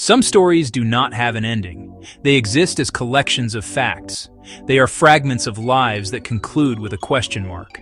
Some stories do not have an ending. They exist as collections of facts. They are fragments of lives that conclude with a question mark.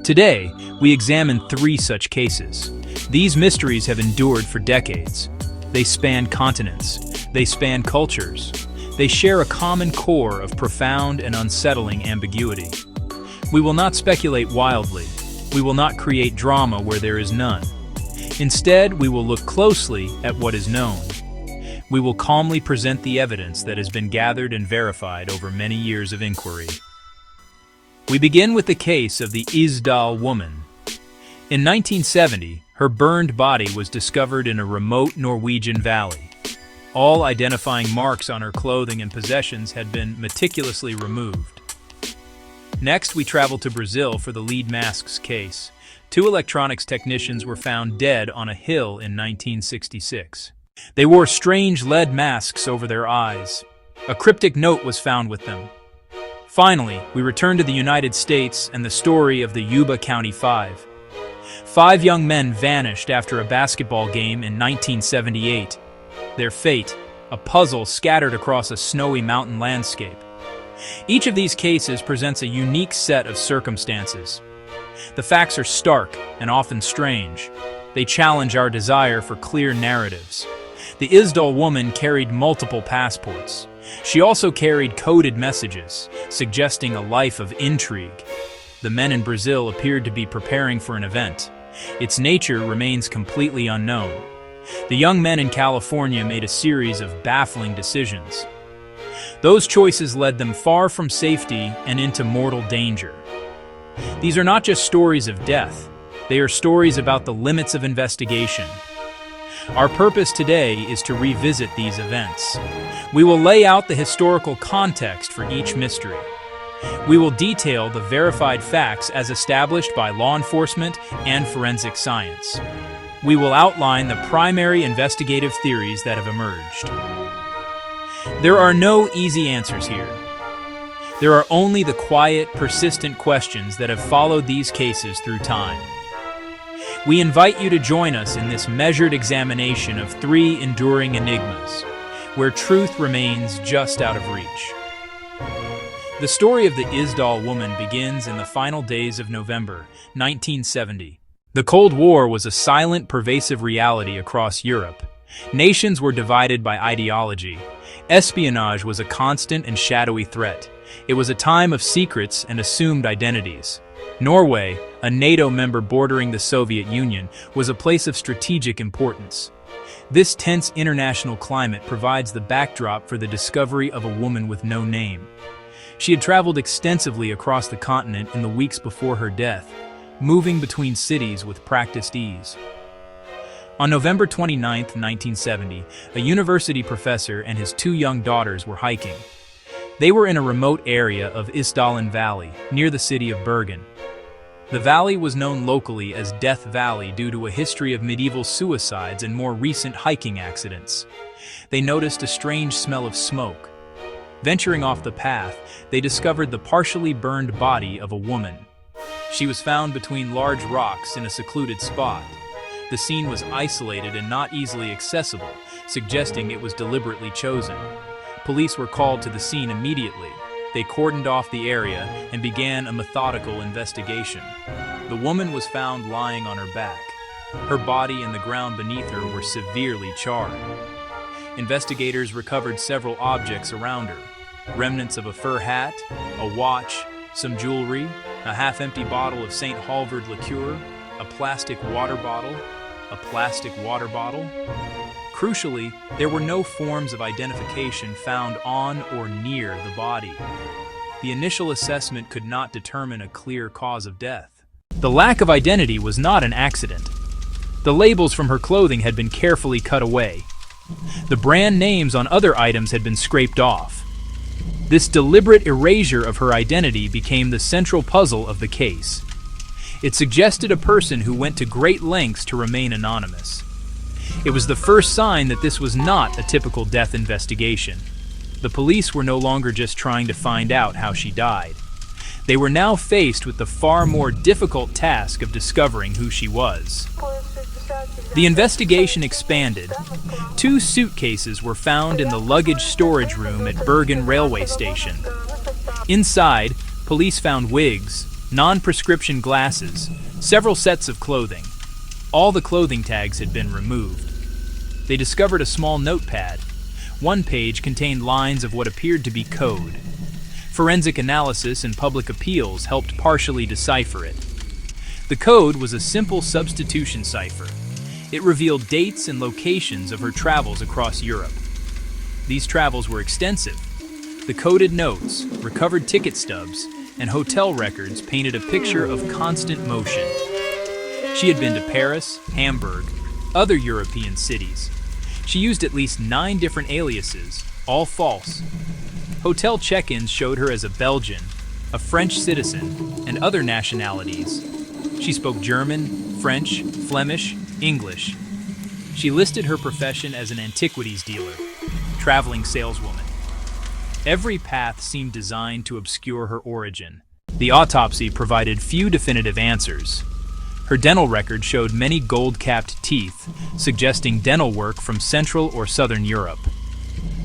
Today, we examine 3 such cases. These mysteries have endured for decades. They span continents. They span cultures. They share a common core of profound and unsettling ambiguity. We will not speculate wildly. We will not create drama where there is none. Instead, we will look closely at what is known. We will calmly present the evidence that has been gathered and verified over many years of inquiry. We begin with the case of the Isdal woman. In 1970, her burned body was discovered in a remote Norwegian valley. All identifying marks on her clothing and possessions had been meticulously removed. Next, we travel to Brazil for the lead masks case. 2 electronics technicians were found dead on a hill in 1966. They wore strange lead masks over their eyes. A cryptic note was found with them. Finally, we return to the United States and the story of the Yuba County 5. 5 young men vanished after a basketball game in 1978. Their fate, a puzzle scattered across a snowy mountain landscape. Each of these cases presents a unique set of circumstances. The facts are stark and often strange. They challenge our desire for clear narratives. The Isdal woman carried multiple passports. She also carried coded messages, suggesting a life of intrigue. The men in Brazil appeared to be preparing for an event. Its nature remains completely unknown. The young men in California made a series of baffling decisions. Those choices led them far from safety and into mortal danger. These are not just stories of death. They are stories about the limits of investigation. Our purpose today is to revisit these events. We will lay out the historical context for each mystery. We will detail the verified facts as established by law enforcement and forensic science. We will outline the primary investigative theories that have emerged. There are no easy answers here. There are only the quiet, persistent questions that have followed these cases through time. We invite you to join us in this measured examination of 3 enduring enigmas, where truth remains just out of reach. The story of the Isdal woman begins in the final days of November 1970. The Cold War was a silent, pervasive reality across Europe. Nations were divided by ideology. Espionage was a constant and shadowy threat. It was a time of secrets and assumed identities. Norway, a NATO member bordering the Soviet Union, was a place of strategic importance. This tense international climate provides the backdrop for the discovery of a woman with no name. She had traveled extensively across the continent in the weeks before her death, moving between cities with practiced ease. On November 29, 1970, a university professor and his 2 young daughters were hiking. They were in a remote area of Isdalen Valley, near the city of Bergen. The valley was known locally as Death Valley due to a history of medieval suicides and more recent hiking accidents. They noticed a strange smell of smoke. Venturing off the path, they discovered the partially burned body of a woman. She was found between large rocks in a secluded spot. The scene was isolated and not easily accessible, suggesting it was deliberately chosen. Police were called to the scene immediately. They cordoned off the area and began a methodical investigation. The woman was found lying on her back. Her body and the ground beneath her were severely charred. Investigators recovered several objects around her: remnants of a fur hat, a watch, some jewelry, a half-empty bottle of St. Halvard liqueur, a plastic water bottle. Crucially, there were no forms of identification found on or near the body. The initial assessment could not determine a clear cause of death. The lack of identity was not an accident. The labels from her clothing had been carefully cut away. The brand names on other items had been scraped off. This deliberate erasure of her identity became the central puzzle of the case. It suggested a person who went to great lengths to remain anonymous. It was the first sign that this was not a typical death investigation. The police were no longer just trying to find out how she died. They were now faced with the far more difficult task of discovering who she was. Police 57 The investigation expanded. 2 suitcases were found in the luggage storage room at Bergen railway station. Inside, police found wigs, non-prescription glasses, several sets of clothing. All the clothing tags had been removed. They discovered a small notepad. One page contained lines of what appeared to be code. Forensic analysis and public appeals helped partially decipher it. The code was a simple substitution cipher. It revealed dates and locations of her travels across Europe. These travels were extensive. The coded notes, recovered ticket stubs, and hotel records painted a picture of constant motion. She had been to Paris, Hamburg, other European cities. She used at least 9 different aliases, all false. Hotel check-ins showed her as a Belgian, a French citizen, and other nationalities. She spoke German, French, Flemish, English. She listed her profession as an antiquities dealer, traveling saleswoman. Every path seemed designed to obscure her origin. The autopsy provided few definitive answers. Her dental record showed many gold-capped teeth, suggesting dental work from Central or Southern Europe.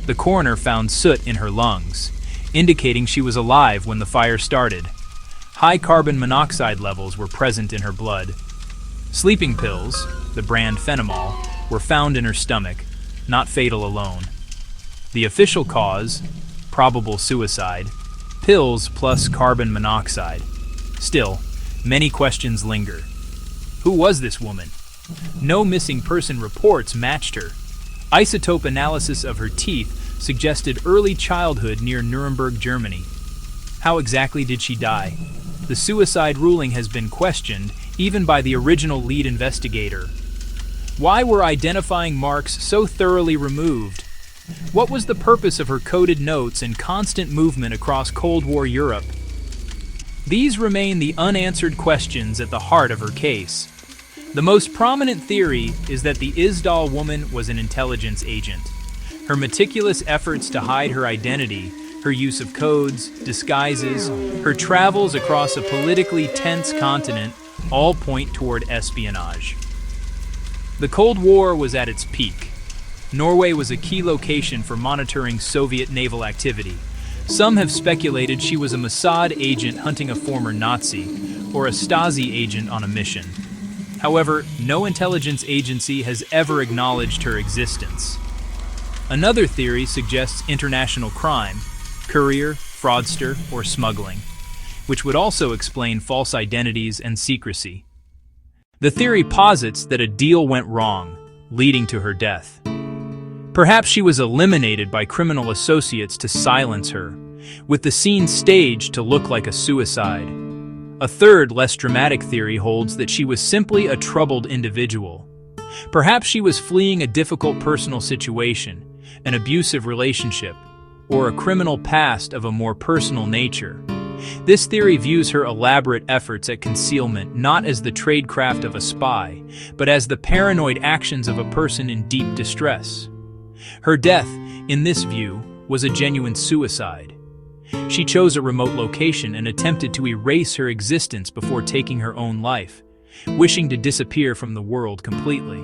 The coroner found soot in her lungs, indicating she was alive when the fire started. High carbon monoxide levels were present in her blood. Sleeping pills, the brand Phenomol, were found in her stomach, not fatal alone. The official cause, probable suicide, pills plus carbon monoxide. Still, many questions linger. Who was this woman? No missing person reports matched her. Isotope analysis of her teeth suggested early childhood near Nuremberg, Germany. How exactly did she die? The suicide ruling has been questioned, even by the original lead investigator. Why were identifying marks so thoroughly removed? What was the purpose of her coded notes and constant movement across Cold War Europe? These remain the unanswered questions at the heart of her case. The most prominent theory is that the Isdal woman was an intelligence agent. Her meticulous efforts to hide her identity, her use of codes, disguises, her travels across a politically tense continent all point toward espionage. The Cold War was at its peak. Norway was a key location for monitoring Soviet naval activity. Some have speculated she was a Mossad agent hunting a former Nazi, or a Stasi agent on a mission. However, no intelligence agency has ever acknowledged her existence. Another theory suggests international crime, courier, fraudster, or smuggling, which would also explain false identities and secrecy. The theory posits that a deal went wrong, leading to her death. Perhaps she was eliminated by criminal associates to silence her, with the scene staged to look like a suicide. A third, less dramatic theory holds that she was simply a troubled individual. Perhaps she was fleeing a difficult personal situation, an abusive relationship, or a criminal past of a more personal nature. This theory views her elaborate efforts at concealment not as the tradecraft of a spy, but as the paranoid actions of a person in deep distress. Her death, in this view, was a genuine suicide. She chose a remote location and attempted to erase her existence before taking her own life, wishing to disappear from the world completely.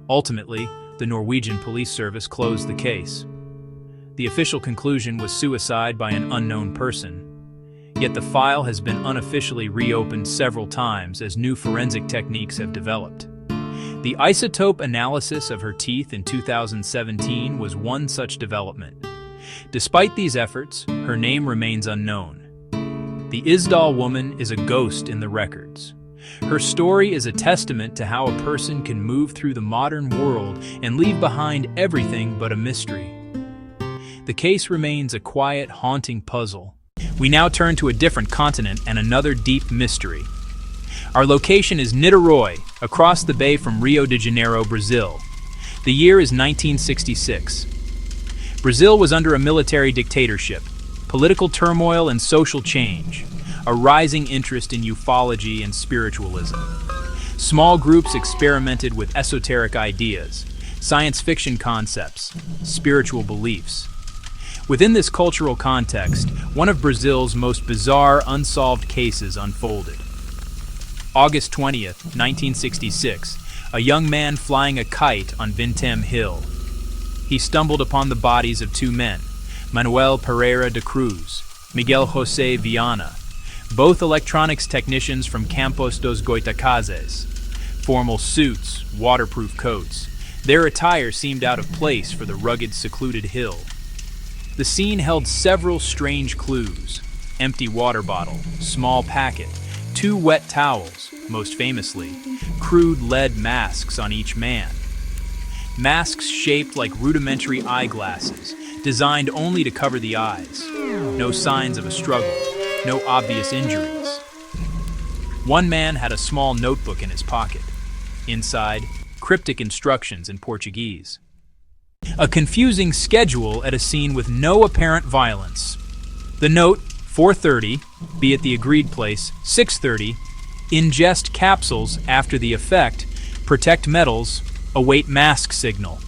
Ultimately, the Norwegian police service closed the case. The official conclusion was suicide by an unknown person. Yet the file has been unofficially reopened several times as new forensic techniques have developed. The isotope analysis of her teeth in 2017 was one such development. Despite these efforts, her name remains unknown. The Isdal woman is a ghost in the records. Her story is a testament to how a person can move through the modern world and leave behind everything but a mystery. The case remains a quiet, haunting puzzle. We now turn to a different continent and another deep mystery. Our location is Niterói, across the bay from Rio de Janeiro, Brazil. The year is 1966. Brazil was under a military dictatorship, political turmoil and social change, a rising interest in ufology and spiritualism. Small groups experimented with esoteric ideas, science fiction concepts, spiritual beliefs. Within this cultural context, one of Brazil's most bizarre unsolved cases unfolded. August 20th, 1966, a young man flying a kite on Vintem Hill. He stumbled upon the bodies of two men, Manuel Pereira de Cruz, Miguel José Viana, both electronics technicians from Campos dos Goitacazes. Formal suits, waterproof coats. Their attire seemed out of place for the rugged, secluded hill. The scene held several strange clues: empty water bottle, small packet, two wet towels, most famously, crude lead masks on each man. Masks shaped like rudimentary eyeglasses, designed only to cover the eyes. No signs of a struggle, no obvious injuries. One man had a small notebook in his pocket. Inside, cryptic instructions in Portuguese. A confusing schedule at a scene with no apparent violence. The note, 4:30, be at the agreed place, 6:30, ingest capsules after the effect, protect metals, await mask signal.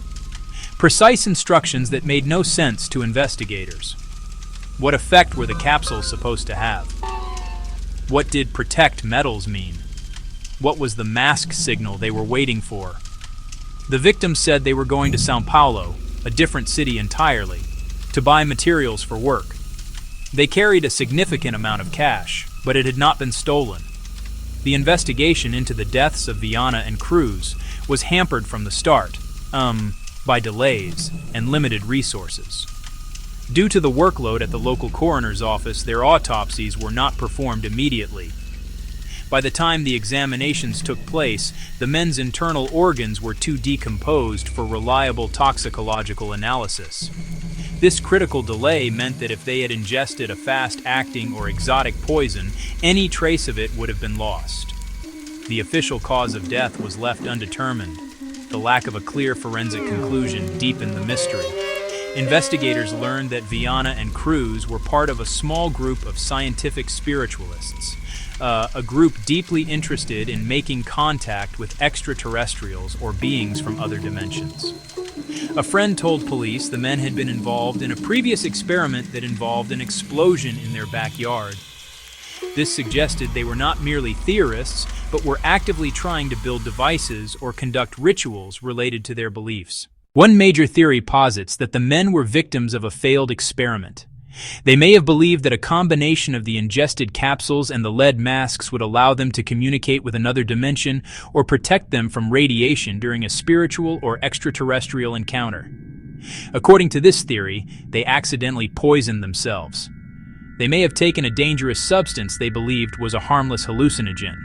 Precise instructions that made no sense to investigators. What effect were the capsules supposed to have? What did protect metals mean? What was the mask signal they were waiting for? The victims said they were going to São Paulo, a different city entirely, to buy materials for work. They carried a significant amount of cash, but it had not been stolen. The investigation into the deaths of Viana and Cruz was hampered from the start, by delays and limited resources. Due to the workload at the local coroner's office, their autopsies were not performed immediately. By the time the examinations took place, the men's internal organs were too decomposed for reliable toxicological analysis. This critical delay meant that if they had ingested a fast-acting or exotic poison, any trace of it would have been lost. The official cause of death was left undetermined. The lack of a clear forensic conclusion deepened the mystery. Investigators learned that Viana and Cruz were part of a small group of scientific spiritualists, a group deeply interested in making contact with extraterrestrials or beings from other dimensions. A friend told police the men had been involved in a previous experiment that involved an explosion in their backyard. This suggested they were not merely theorists, but were actively trying to build devices or conduct rituals related to their beliefs. One major theory posits that the men were victims of a failed experiment. They may have believed that a combination of the ingested capsules and the lead masks would allow them to communicate with another dimension or protect them from radiation during a spiritual or extraterrestrial encounter. According to this theory, they accidentally poisoned themselves. They may have taken a dangerous substance they believed was a harmless hallucinogen.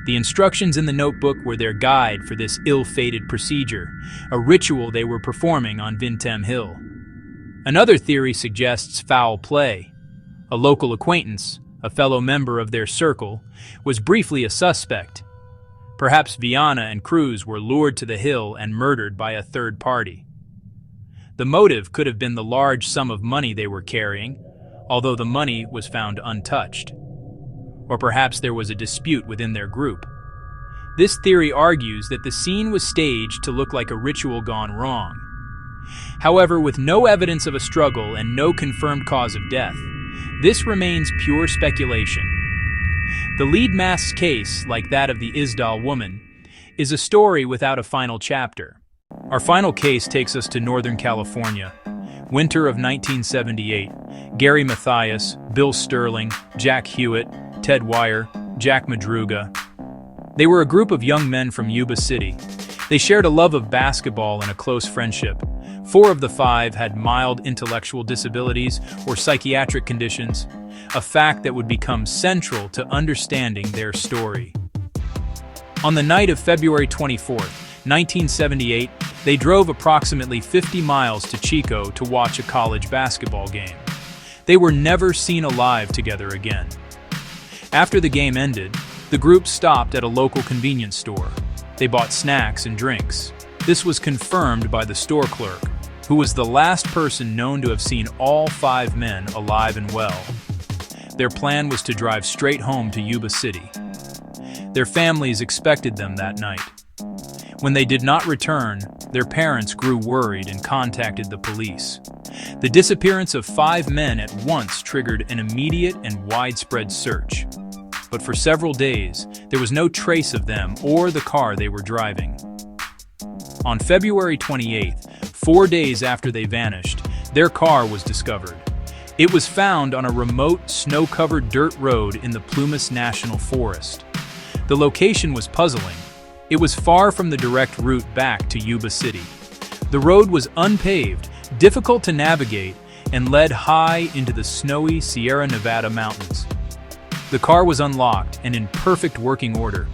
The instructions in the notebook were their guide for this ill-fated procedure, a ritual they were performing on Vintem Hill. Another theory suggests foul play. A local acquaintance, a fellow member of their circle, was briefly a suspect. Perhaps Viana and Cruz were lured to the hill and murdered by a third party. The motive could have been the large sum of money they were carrying, although the money was found untouched. Or perhaps there was a dispute within their group. This theory argues that the scene was staged to look like a ritual gone wrong. However, with no evidence of a struggle and no confirmed cause of death, this remains pure speculation. The lead mask's case, like that of the Isdal woman, is a story without a final chapter. Our final case takes us to Northern California. Winter of 1978. Gary Mathias, Bill Sterling, Jack Hewitt, Ted Wire, Jack Madruga. They were a group of young men from Yuba City. They shared a love of basketball and a close friendship. 4 of the 5 had mild intellectual disabilities or psychiatric conditions, a fact that would become central to understanding their story. On the night of February 24, 1978, they drove approximately 50 miles to Chico to watch a college basketball game. They were never seen alive together again. After the game ended, the group stopped at a local convenience store. They bought snacks and drinks. This was confirmed by the store clerk, who was the last person known to have seen all 5 men alive and well. Their plan was to drive straight home to Yuba City. Their families expected them that night. When they did not return, their parents grew worried and contacted the police. The disappearance of 5 men at once triggered an immediate and widespread search. but for several days, there was no trace of them or the car they were driving. On February 28th, 4 days after they vanished, their car was discovered. It was found on a remote, snow-covered dirt road in the Plumas National Forest. The location was puzzling. It was far from the direct route back to Yuba City. The road was unpaved, difficult to navigate, and led high into the snowy Sierra Nevada mountains. The car was unlocked and in perfect working order.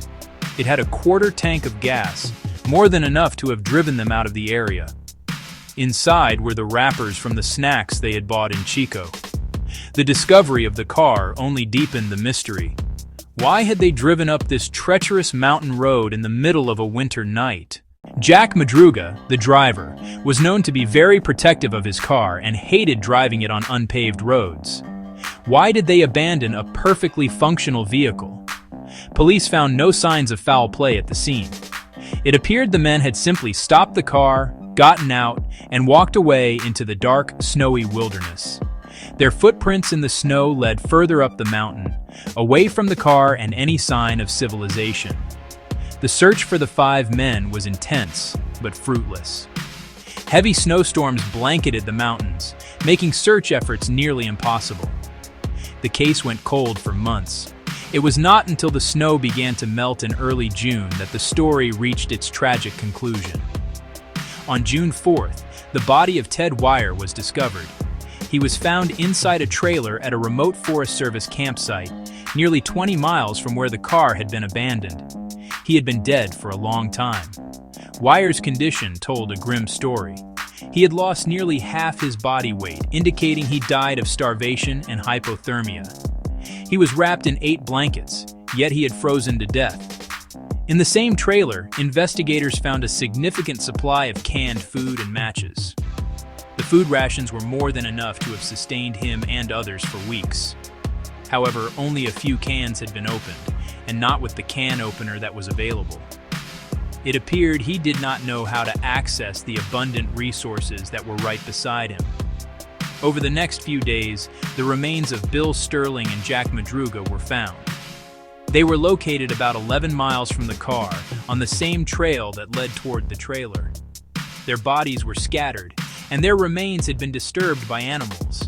It had a quarter tank of gas, more than enough to have driven them out of the area. Inside were the wrappers from the snacks they had bought in Chico. The discovery of the car only deepened the mystery. Why had they driven up this treacherous mountain road in the middle of a winter night? Jack Madruga, the driver, was known to be very protective of his car and hated driving it on unpaved roads. Why did they abandon a perfectly functional vehicle? Police found no signs of foul play at the scene. It appeared the men had simply stopped the car, gotten out, and walked away into the dark, snowy wilderness. Their footprints in the snow led further up the mountain, away from the car and any sign of civilization. The search for the 5 men was intense, but fruitless. Heavy snowstorms blanketed the mountains, making search efforts nearly impossible. The case went cold for months. It was not until the snow began to melt in early June that the story reached its tragic conclusion. On June 4th, the body of Ted Wire was discovered. He was found inside a trailer at a remote Forest Service campsite, nearly 20 miles from where the car had been abandoned. He had been dead for a long time. Wire's condition told a grim story. He had lost nearly half his body weight, indicating he died of starvation and hypothermia. He was wrapped in 8 blankets, yet he had frozen to death. In the same trailer, investigators found a significant supply of canned food and matches. The food rations were more than enough to have sustained him and others for weeks. However, only a few cans had been opened, and not with the can opener that was available. It appeared he did not know how to access the abundant resources that were right beside him. Over the next few days, the remains of Bill Sterling and Jack Madruga were found. They were located about 11 miles from the car, on the same trail that led toward the trailer. Their bodies were scattered, and their remains had been disturbed by animals.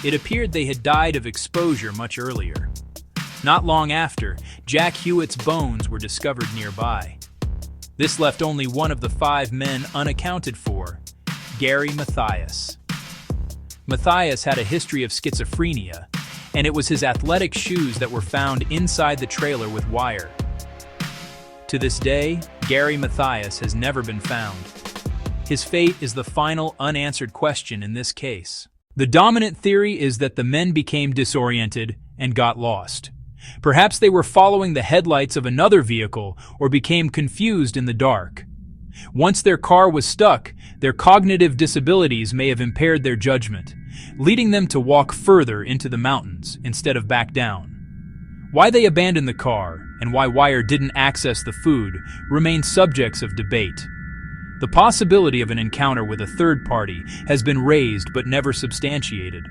It appeared they had died of exposure much earlier. Not long after, Jack Hewitt's bones were discovered nearby. This left only one of the 5 men unaccounted for, Gary Mathias. Mathias had a history of schizophrenia, and it was his athletic shoes that were found inside the trailer with Wire. To this day, Gary Mathias has never been found. His fate is the final unanswered question in this case. The dominant theory is that the men became disoriented and got lost. Perhaps they were following the headlights of another vehicle or became confused in the dark. Once their car was stuck, their cognitive disabilities may have impaired their judgment, leading them to walk further into the mountains instead of back down. Why they abandoned the car and why Wire didn't access the food remain subjects of debate. The possibility of an encounter with a third party has been raised but never substantiated.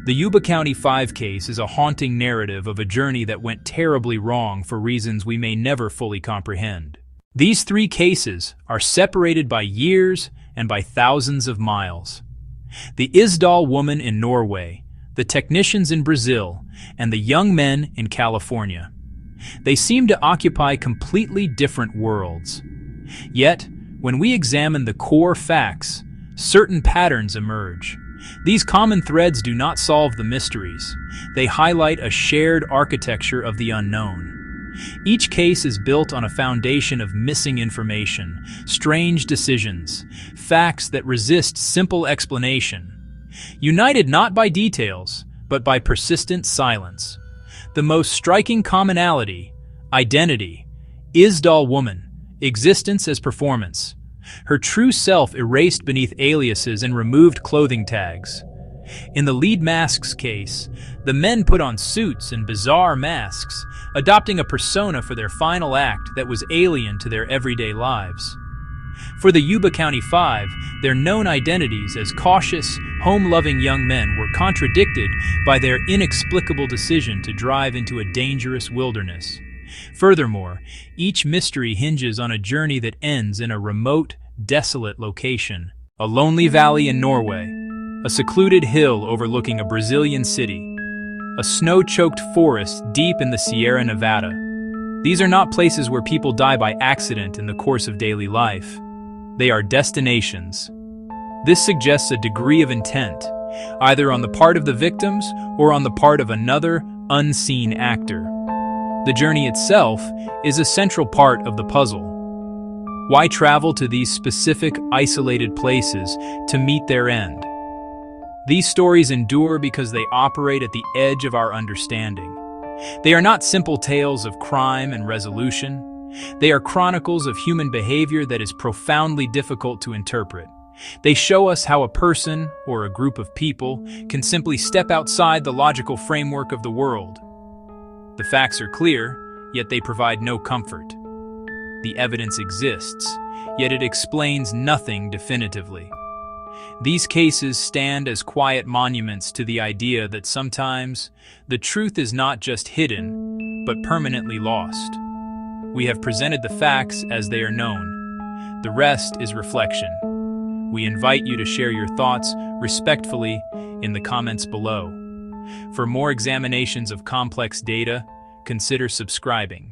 The Yuba County 5 case is a haunting narrative of a journey that went terribly wrong for reasons we may never fully comprehend. These 3 cases are separated by years and by thousands of miles. The Isdal woman in Norway, the technicians in Brazil, and the young men in California. They seem to occupy completely different worlds. Yet, when we examine the core facts, certain patterns emerge. These common threads do not solve the mysteries. They highlight a shared architecture of the unknown. Each case is built on a foundation of missing information, strange decisions, facts that resist simple explanation. United not by details, but by persistent silence. The most striking commonality, identity, Isdal woman, existence as performance. Her true self erased beneath aliases and removed clothing tags. In the lead mask's case, the men put on suits and bizarre masks, adopting a persona for their final act that was alien to their everyday lives. For the Yuba County Five, their known identities as cautious, home-loving young men were contradicted by their inexplicable decision to drive into a dangerous wilderness. Furthermore, each mystery hinges on a journey that ends in a remote, desolate location. A lonely valley in Norway, a secluded hill overlooking a Brazilian city, a snow-choked forest deep in the Sierra Nevada. These are not places where people die by accident in the course of daily life. They are destinations. This suggests a degree of intent, either on the part of the victims or on the part of another, unseen actor. The journey itself is a central part of the puzzle. Why travel to these specific, isolated places to meet their end? These stories endure because they operate at the edge of our understanding. They are not simple tales of crime and resolution. They are chronicles of human behavior that is profoundly difficult to interpret. They show us how a person, or a group of people, can simply step outside the logical framework of the world. The facts are clear, yet they provide no comfort. The evidence exists, yet it explains nothing definitively. These cases stand as quiet monuments to the idea that sometimes the truth is not just hidden, but permanently lost. We have presented the facts as they are known. The rest is reflection. We invite you to share your thoughts respectfully in the comments below. For more examinations of complex data, consider subscribing.